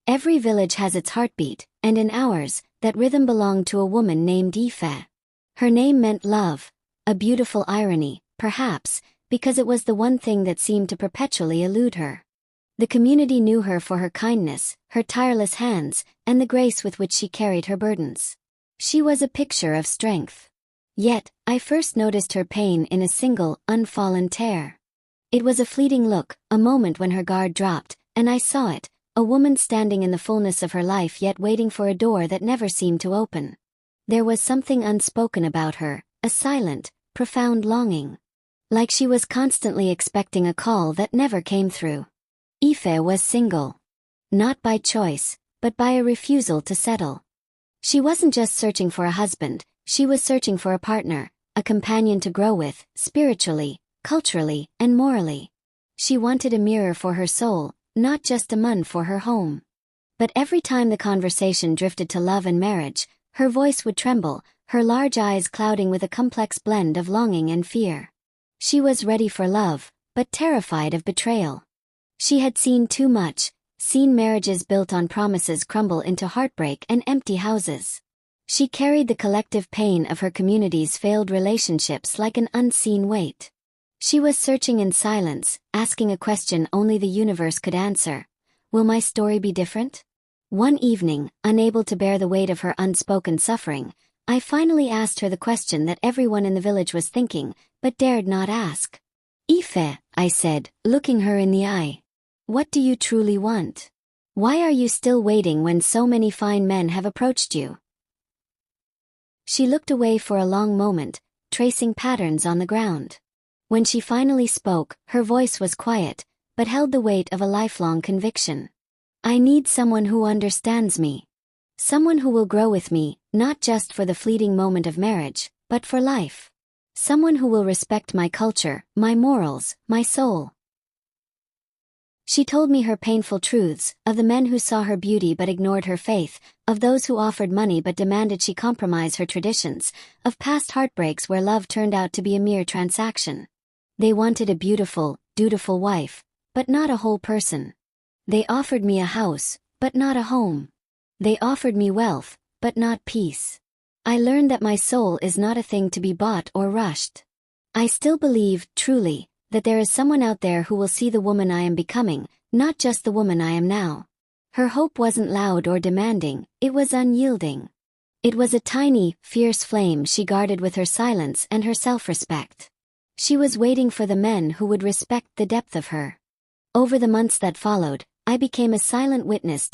Every village has its heartbeat, and in ours, that rhythm belonged to a woman named Ife. Her name meant love, a beautiful irony, perhaps, because it was the one thing that seemed to perpetually elude her. The community knew her for her kindness, her tireless hands, and the grace with which she carried her burdens. She was a picture of strength. Yet, I first noticed her pain in a single, unfallen tear. It was a fleeting look, a moment when her guard dropped, and I saw it, a woman standing in the fullness of her life yet waiting for a door that never seemed to open. There was something unspoken about her, a silent, profound longing. Like she was constantly expecting a call that never came through. Ife was single. Not by choice, but by a refusal to settle. She wasn't just searching for a husband, she was searching for a partner, a companion to grow with, spiritually, culturally, and morally. She wanted a mirror for her soul, not just a man for her home. But every time the conversation drifted to love and marriage, her voice would tremble, her large eyes clouding with a complex blend of longing and fear. She was ready for love, but terrified of betrayal. She had seen too much, seen marriages built on promises crumble into heartbreak and empty houses. She carried the collective pain of her community's failed relationships like an unseen weight. She was searching in silence, asking a question only the universe could answer. Will my story be different? One evening, unable to bear the weight of her unspoken suffering, I finally asked her the question that everyone in the village was thinking, but dared not ask. Ife, I said, looking her in the eye. What do you truly want? Why are you still waiting when so many fine men have approached you? She looked away for a long moment, tracing patterns on the ground. When she finally spoke, her voice was quiet, but held the weight of a lifelong conviction. I need someone who understands me. Someone who will grow with me, not just for the fleeting moment of marriage, but for life. Someone who will respect my culture, my morals, my soul. She told me her painful truths, of the men who saw her beauty but ignored her faith, of those who offered money but demanded she compromise her traditions, of past heartbreaks where love turned out to be a mere transaction. They wanted a beautiful, dutiful wife, but not a whole person. They offered me a house, but not a home. They offered me wealth, but not peace. I learned that my soul is not a thing to be bought or rushed. I still believe, truly, that there is someone out there who will see the woman I am becoming, not just the woman I am now. Her hope wasn't loud or demanding, it was unyielding. It was a tiny, fierce flame she guarded with her silence and her self-respect. She was waiting for the men who would respect the depth of her. Over the months that followed, I became a silent witness to